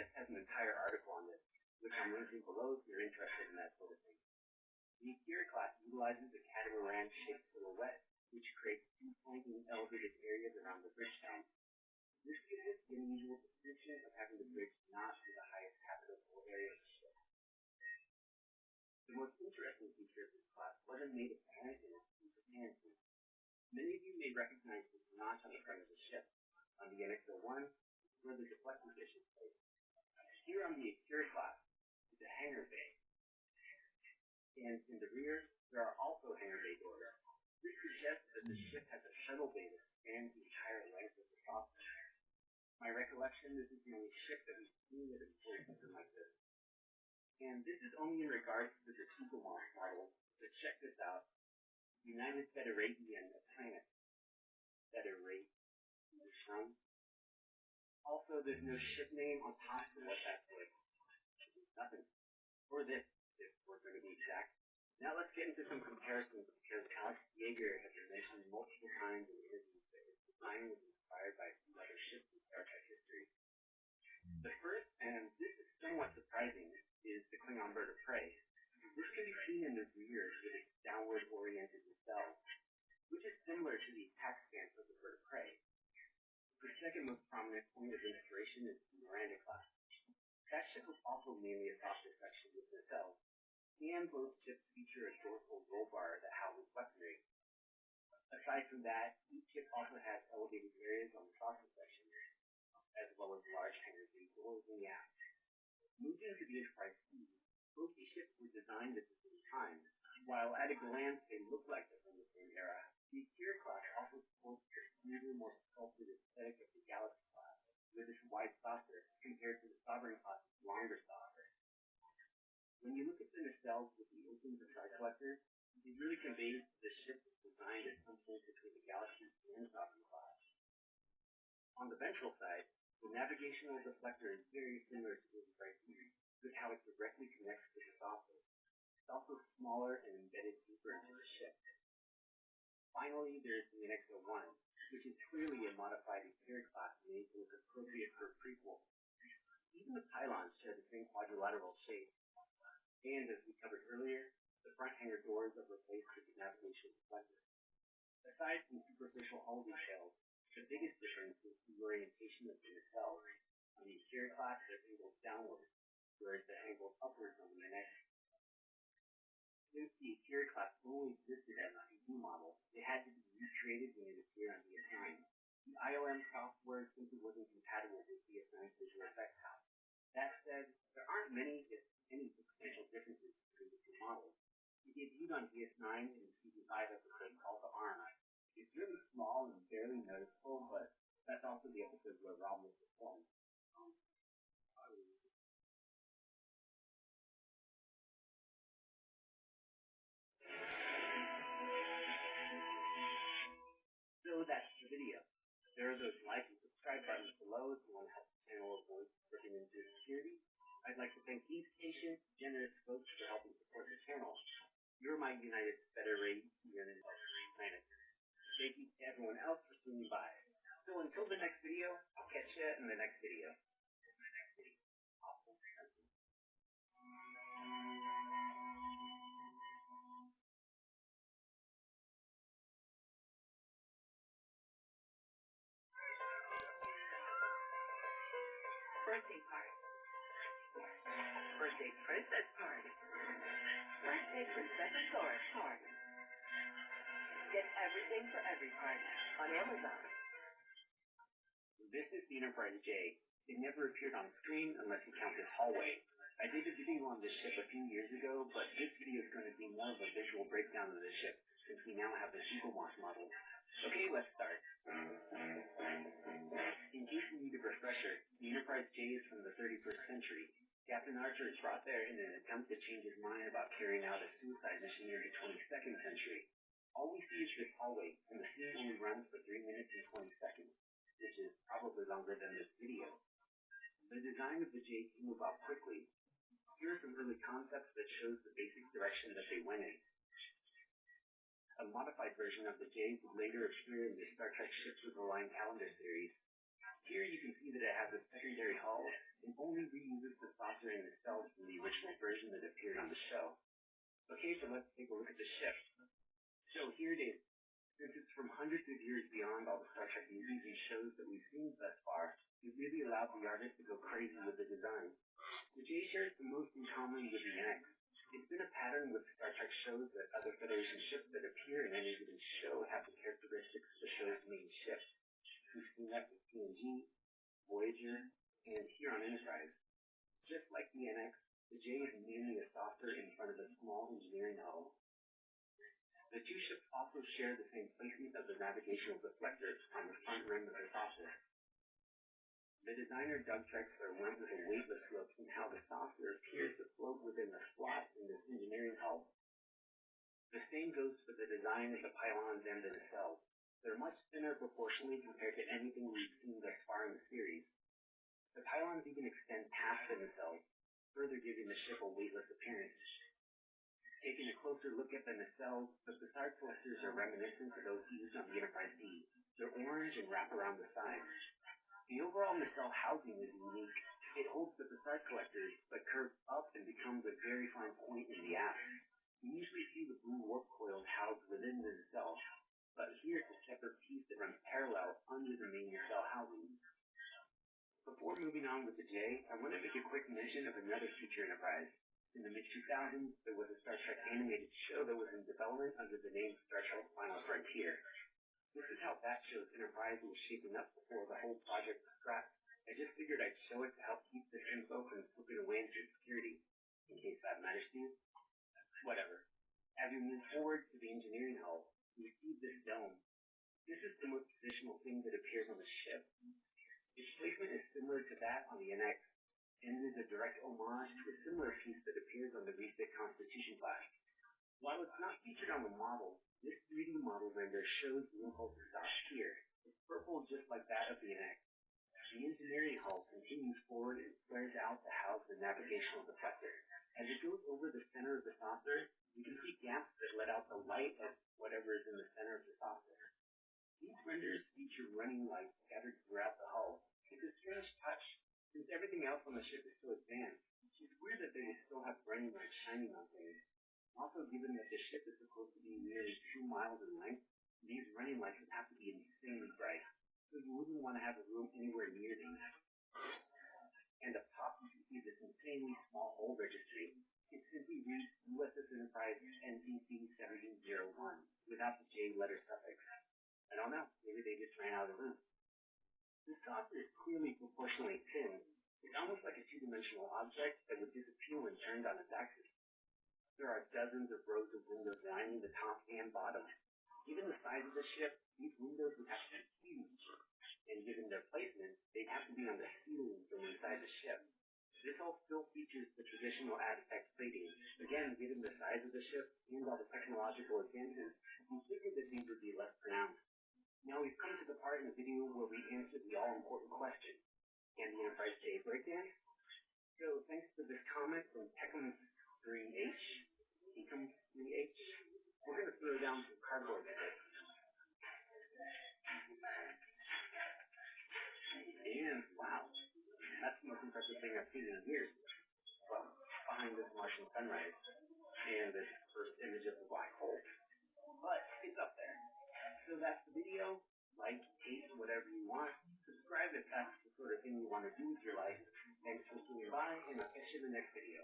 CBS has an entire article on this, which I'm linking below if you're interested in that sort of thing. The Akira class utilizes a catamaran-shaped silhouette, which creates two flanking elevated areas around the bridge dome. This gives it the unusual distinction of having the bridge not be the highest habitable area of the ship. The most interesting feature of this class wasn't made apparent in its transparency. Many of you may recognize this notch on the front of the ship. On the NX-01, where the deflector dish is placed. Here on the Akira class is a hangar bay. And in the rear, there are also hangar bay doors. This suggests that the ship has a shuttle bay that spans the entire length of the saucer. My recollection, this is the only ship that we've seen that employs something like this. And this is only in regards to the Tsukuma's model, but check this out. United Federation Atlantic. Federation. Also, there's no ship name on top of what that's like. Nothing. Or this, if we're going to be exact. Now let's get into some comparisons, because Alex Yeager has mentioned multiple times in interviews that his design was inspired by some other ships in Star Trek history. The first, and this is somewhat surprising, is the Klingon bird of prey. This can be seen in the rear with its downward-oriented nacelle, which is similar to the attack stance of the bird of prey. The second most prominent point of inspiration is the Miranda class. That ship was also mainly a softer section with nacelle, and both ships feature a dorsal roll bar that houses weaponry. Aside from that, each ship also has elevated areas on the softer section, as well as large hangar bay doors in the aft. Moving to the Enterprise C, both these ships were designed at the same time. While at a glance they look like they're from the same era, the Akira class also supports the smoother, more sculpted aesthetic of the Galaxy class, with its wide saucer compared to the Sovereign class's longer saucer. When you look at the nacelles with the open deflectors, it really conveys the ship was designed at some point between the Galaxy and Sovereign class. On the ventral side, the navigational deflector is very similar to the Enterprise C, with how it directly connects to the saucer. It's also smaller and embedded deeper into the ship. Finally, there's the NX-01, which is clearly a modified Akira class made to look appropriate for a prequel. Even the pylons share the same quadrilateral shape. And as we covered earlier, the front hangar doors are replaced with the navigation deflector. Aside from superficial hull details, the biggest difference is the orientation of the nacelle. On the Akira class, they're angled downward, whereas they're angled upwards on the NX. Since the Akira class only existed as a CD model, it had to be recreated when it appeared on DS9. The IOM software simply wasn't compatible with DS9's visual effects house. That said, there aren't many, if any, substantial differences between the two models. It debuted on DS9 in the Season 5 episode called The Arm. It's really small and barely noticeable, but that's also the episode where Rob was performed. So that's the video. There are those like and subscribe buttons below if you want to help the channel avoid slipping into obscurity. I'd like to thank these patient, generous folks for helping support the channel. You're my United Federation planet. Thank you to everyone else for swinging by. So until the next video, I'll catch you in the next video. Birthday party. Birthday princess party. Birthday princess Taurus party. Get everything for every party on Amazon. This is the Enterprise J. It never appeared on screen unless you count this hallway. I did a video on this ship a few years ago, but this video is going to be more of a visual breakdown of the ship, since we now have the Tsukuma's model. Okay, let's start. In case you need a refresher, the Enterprise J is from the 31st century. Captain Archer is brought there in an attempt to change his mind about carrying out a suicide mission in the 22nd century. All we see is this hallway, and the scene only runs for 3 minutes and 20 seconds, which is probably longer than this video. The design of the J came about quickly. Here are some early concepts that shows the basic direction that they went in. A modified version of the J would later appear in the Star Trek Ships with the Line calendar series. Here you can see that it has a secondary hull, an only reuses the saucer and the cells from the original version that appeared on the show. Okay, so let's take a look at the ship. So here it is. Since it's from hundreds of years beyond all the Star Trek movies and shows that we've seen thus far, it really allowed the artist to go crazy with the design. The J shares the most in common with the NX. It's been a pattern with Star Trek shows that other Federation ships that appear in any given show have the characteristics of the show's main ship. We've seen that with TNG, Voyager, and here on Enterprise. Just like the NX, the J is mainly a saucer in front of a small engineering hull. The two ships also share the same placement of the navigational deflectors on the front rim of the saucer. The designer Doug Drexler went with a weightless look in how the saucer appears to float within the slot in this engineering hull. The same goes for the design of the pylons and the nacelles. They're much thinner proportionally compared to anything we've seen thus far in the series. The pylons even extend past the nacelles, further giving the ship a weightless appearance. Taking a closer look at the nacelles, the facade collectors are reminiscent of those used on the Enterprise D. They're orange and wrap around the sides. The overall nacelle housing is unique. It holds the facade collectors, but curves up and becomes a very fine point in the aft. You usually see the blue warp coils housed within the nacelle, but here it's a separate piece that runs parallel under the main nacelle housing. Before moving on with the J, I want to make a quick mention of another future Enterprise. In the mid-2000s, there was a Star Trek animated show that was in development under the name Star Trek Final Frontier. This is how that show's Enterprise was shaping up before the whole project was scrapped. I just figured I'd show it to help keep this info from slipping away into obscurity, in case that matters to you. Whatever. As we move forward to the engineering hull, we see this dome. This is the most traditional thing that appears on the ship. Its placement is similar to that on the NX, and is a direct homage to a similar piece that appears on the refit Constitution class. While it's not featured on the model, this 3D model render shows the impulse exhaust here. It's purple just like that of the NX. The engineering hull continues forward and flares out to house the navigational deflector. As it goes over the center of the saucer, you can see gaps that let out the light of whatever is in the center of the saucer. These renders feature running lights scattered throughout the hull. It's a strange touch, since everything else on the ship is so advanced. It's weird that they still have running lights shining on things. Also, given that the ship is supposed to be nearly 2 miles in length, these running lights would have to be insanely bright, so you wouldn't want to have a room anywhere near these. And up top, you can see this insanely small hole registry. It simply reads USS Enterprise NCC 1701 without the J letter suffix. I don't know, maybe they just ran out of room. The saucer is clearly proportionally thin. It's almost like a two-dimensional object that would disappear when turned on its axis. There are dozens of rows of windows lining the top and bottom. Given the size of the ship, these windows would have to be huge, and given their placement, they'd have to be on the ceiling from inside the ship. This all still features the traditional Aztec plating. Again, given the size of the ship and all the technological advances, we figured that these would be less pronounced. Now we've come to the part in the video where we answer the all-important question: can the Enterprise J break dance? So thanks to this comment from Peckham3H, we're going to throw down some cardboard today. And wow, that's the most impressive thing I've seen in years. Well, behind this Martian sunrise and this first image of the black hole. But it's up there. So that's the video. Like, hate, whatever you want. Subscribe if that's the sort of thing you want to do with your life. Thanks for swinging by, and I'll catch you in the next video.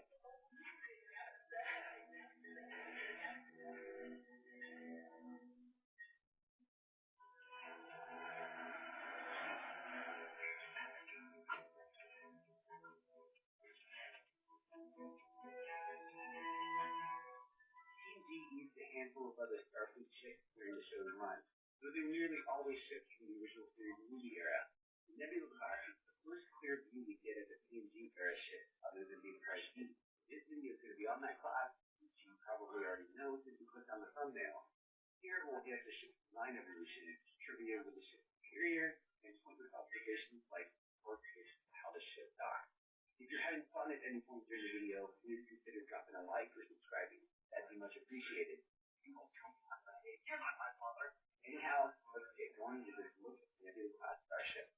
TNG used a handful of other Starfleet ships during the show's run, though they were nearly always ships from the original series movie era. The Nebula class is the first clear view we get of the TNG era ship, other than the Enterprise D. This video is going to be on that class, which you probably already know since you clicked on the thumbnail. Here we'll get the ship's design evolution, trivia with the ship's interior, and pointless observations like how the ship docks. If you're having fun at any point during the video, please consider dropping a like or subscribing. That'd be much appreciated. You're not my father. Anyhow, let's get going with this look at the Nebula class starship.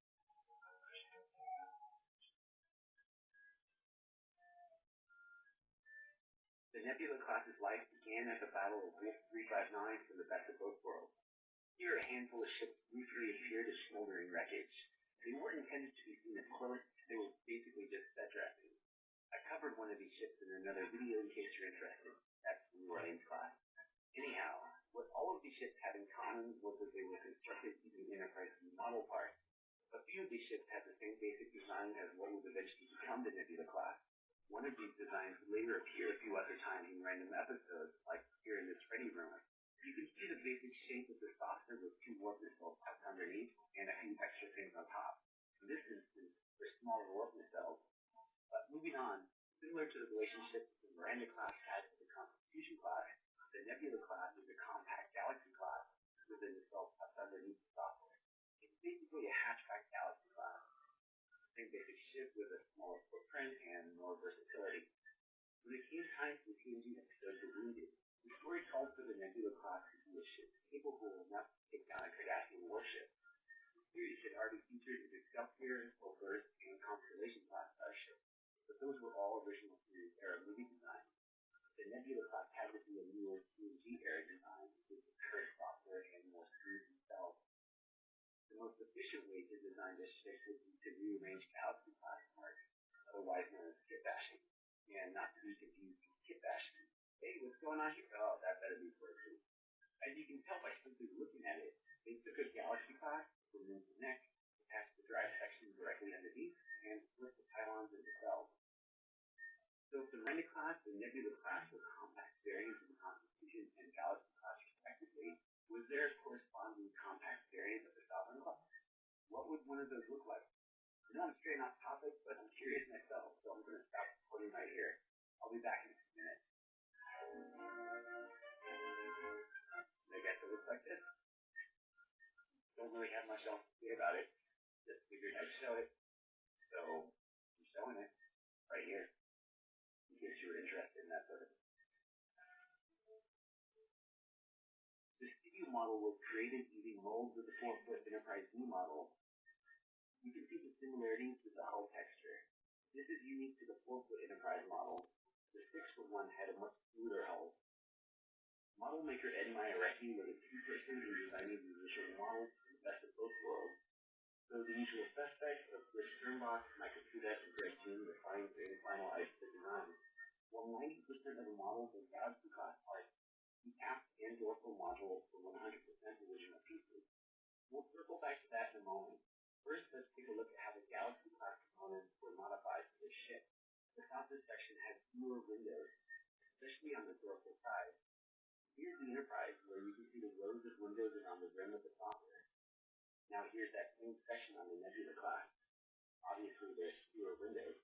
The Nebula class's life began at the Battle of Wolf 359 from the best of both worlds. Here, a handful of ships briefly appeared as smoldering wreckage. They weren't intended to be seen as close, they were basically just set dressing. I covered one of these ships in another video in case you're interested. That's the New Orleans class. Anyhow, what all of these ships had in common was that they were constructed using Enterprise model parts. A few of these ships had the same basic design as what would eventually become the Nebula class. One of these designs would later appear a few other times in random episodes, like here in this ready room. You can see the basic shape of the saucer with 2 warp missiles tucked underneath and a few extra things on top. In this instance, they're smaller warp nacelles. But moving on, similar to the relationship the Miranda class has with the Constitution class, the Nebula class is a compact galaxy class with a nacelle tucked underneath the software. It's basically a hatchback galaxy class. Same basic ship with a smaller footprint and more versatility. When it came time for the TNG episode The Wounded, the story called for the Nebula class to be a ship capable enough to take down a Cardassian warship. The series had already featured the Excelsior, Overt, and Constellation class starships, but those were all original series era movie designs. The Nebula class had to be a newer TNG era design with the current software and more smooth themselves. The most efficient way to design this ship would be to rearrange Galaxy class parts, otherwise known as kit bashing, and not to be confused with kit bashing. Hey, what's going on here? Oh, that better be for it. As you can tell by simply looking at it, they took a Galaxy class, removed the neck, attached the drive section directly underneath, and split the pylons into cells. So if the Miranda class and Nebula class were compact variants of the Constitution and Galaxy class respectively, was there a corresponding compact variant of the Sovereign class? What would one of those look like? I know I'm straying off topic, but I'm curious myself, so I'm going to stop recording right here. I'll be back in a few minutes. I guess it looks like this. Don't really have much else to say about it. Just figured I'd show it. So, I'm showing it right here, in case you were interested in that sort of thing. The studio model was created using molds of the 4-foot Enterprise D model. You can see the similarities with the hull texture. This is unique to the 4-foot Enterprise model. The 6-foot one had a much smoother hull. Model maker Ed Mayarecki was a key person in designing the initial models for the best of both worlds. So the usual suspects of Rich Sternbach, Michael Kudak, and Greg Jean refined and finalized the design. While 90% of the models in Galaxy class parts, the aft and dorsal modules were 100% original pieces. We'll circle back to that in a moment. First, let's take a look at how the Galaxy class components were modified for this ship. The software section had fewer windows, especially on the dorsal side. Here's the Enterprise, where you can see the rows of windows around the rim of the software. Now here's that same section on the Nebula class. Obviously, there's fewer windows.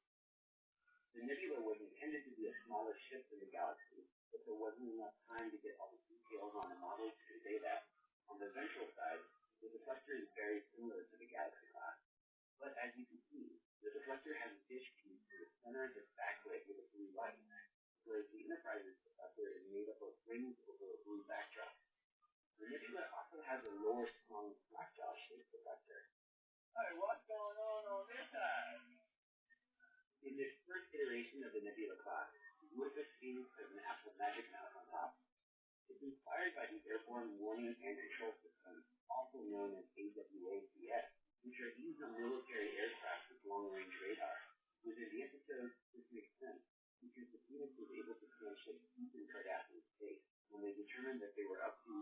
The Nebula was intended to be a smaller ship than the Galaxy, but there wasn't enough time to get all the details on the model to convey that. On the ventral side, the deflector is very similar to the Galaxy class. But as you can see, the deflector has a dish piece in the center that's backlit with a blue light, whereas the Enterprise's deflector is made up of rings over a blue backdrop. The Nebula also has a lower slung slackjaw shaped deflector. Hey, what's going on this side? In this first iteration of the Nebula class, the USS Phoenix has an Apple Magic Mouse on top. It's inspired by the Airborne Warning and Control System, also known as AWACS, which are used on military aircraft with long-range radar. Within the episode, this makes sense, because the Phoenix was able to scan ships deep in Cardassian space when they determined that they were up to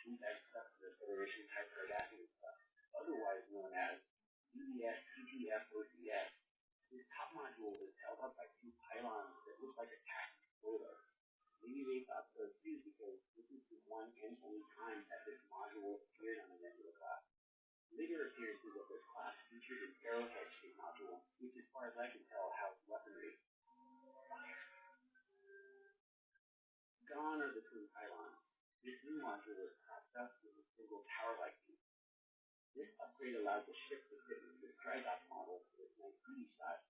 shoot that stuff for the Federation-type Cardassian stuff, otherwise known as UBS TTF OCS. This top module is held up by 2 pylons that look like a tactical photo. Maybe they thought so too, because this is the one and only time that this module appeared on the Nebula class. Later appearances of this class featured an arrowhead-shaped module, which as far as I can tell housed weaponry. Gone are the twin pylons. This new module was propped up with a single tower-like piece. This upgrade allowed the ship to fit into the Drydock model with nice beauty shot.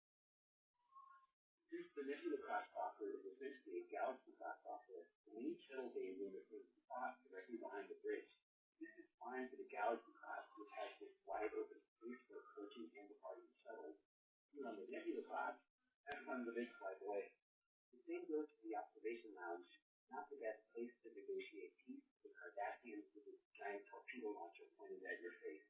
Since the Nebula class software is essentially a Galaxy class software, the main shuttle bay is in the same spot directly behind the bridge. This is fine for the Galaxy class, which has this wide open space for approaching and departing shuttles. Here on the Nebula class, that runs a big flight away. The The same goes for the observation lounge, not the best place to negotiate peace with the Cardassians with a giant torpedo launcher pointed at your face.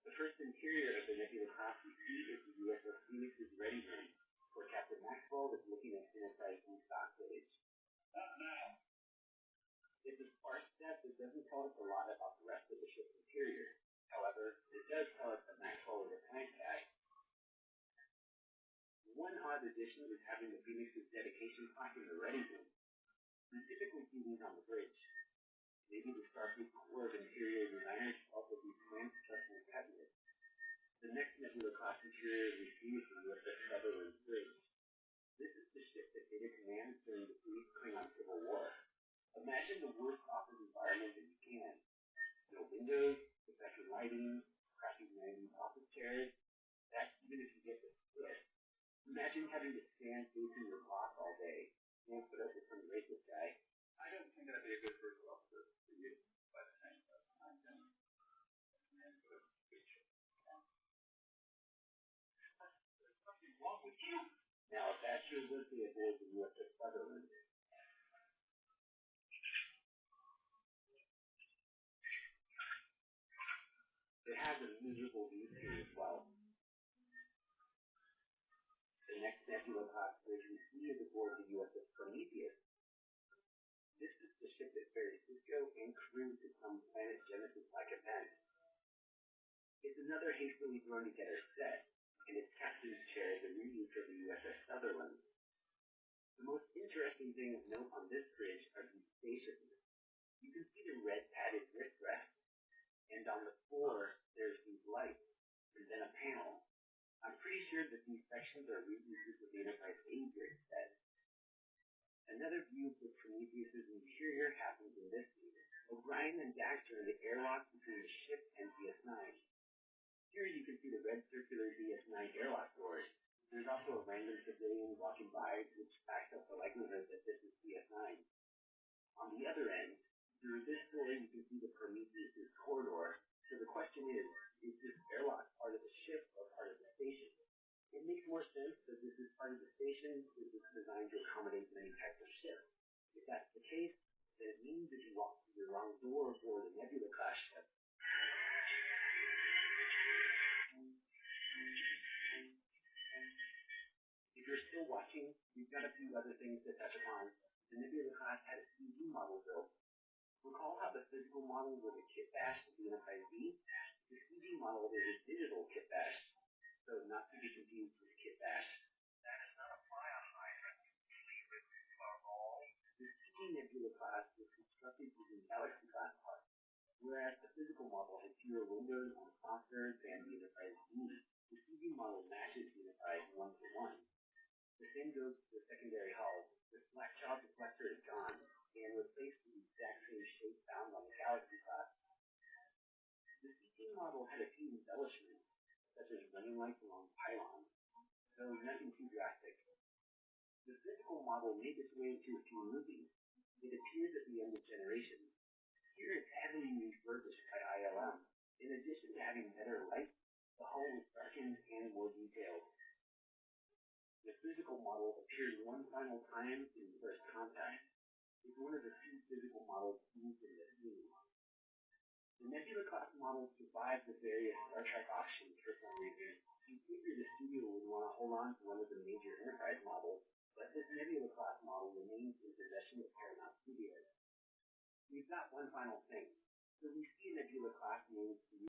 The first interior of the Nebula class we see is the USS Phoenix's ready room, where Captain Maxwell is looking at Enterprise D stock footage. Not now. It's a sparse step that doesn't tell us a lot about the rest of the ship's interior. However, it does tell us that Maxwell is a plant guy. One odd addition is having the Phoenix's dedication clock in the ready room. We typically see these on the bridge. Maybe the Starfleet Corps of Interior Designers felt that these plants custom cabinet. The next Nebula class interior we see is the USS Sutherland Bridge. This is the ship that data commands during the brief Klingon Civil War. Imagine the worst office environment that you can. No windows, defective lighting, crappy 90s office chairs. That's even if you get the split. Imagine having to stand facing your boss all day. Can't put up with some racist guy. I don't think that'd be a good first officer for you, but I'm done. There's something wrong with you. Now, if that sure would be aboard the USS Sutherland. It has a miserable view here as well. The next Nebula class bridge we see is aboard the USS Prometheus. This is the ship that ferries Sisko and crew to some planet Genesis-like event. It's another hastily thrown together set, and its captain's chair is a reuse of the USS Sutherland. The most interesting thing of note on this bridge are these stations. You can see the red padded wrist rest, and on the floor there's these lights, and then a panel. I'm pretty sure that these sections are reuses of the Enterprise A bridge set. Another view of the Prometheus' interior happens in this scene. O'Brien and Dax are in the airlock between the ship and DS9. Here you can see the red circular DS9 airlock doors. There's also a random civilian walking by, which backs up the likelihood that this is DS9. On the other end, through this door you can see the Prometheus' corridor. So the question is this airlock part of the ship or part of the station? It makes more sense that this is part of the station because it's designed to accommodate many types of ships. If that's the case, then it means that you walk through the wrong door for the Nebula class ship. If you're still watching, we've got a few other things to touch upon. The Nebula class had a CG model built. Recall how the physical model was a kit bash of the Enterprise B? The CG model is a digital kit bash, so not to be confused with kit bash. That is not a fire hydrant, complete with fireball. The CG Nebula class was constructed using Galaxy class parts, whereas the physical model had fewer windows and softer than the Enterprise B. The CG model matches the Enterprise 1-to-1. The same goes for the secondary hull. The slack jaw deflector is gone and replaced with the exact same shape found on the Galaxy class. The CG model had a few embellishments, such as running lights along pylons, though nothing too drastic. The physical model made its way into a few movies. It appears at the end of Generations. Here it's heavily refurbished by ILM. In addition to having better light, the hull was darkened and more detailed. The physical model appeared one final time in First Contact. It's one of the few physical models used in this scene. The Nebula class model survived the various Star Trek auctions for some reason. You figure the studio would want to hold on to one of the major Enterprise models, but this Nebula class model remains in possession of Paramount Studios. We've got one final thing. So we see a Nebula class named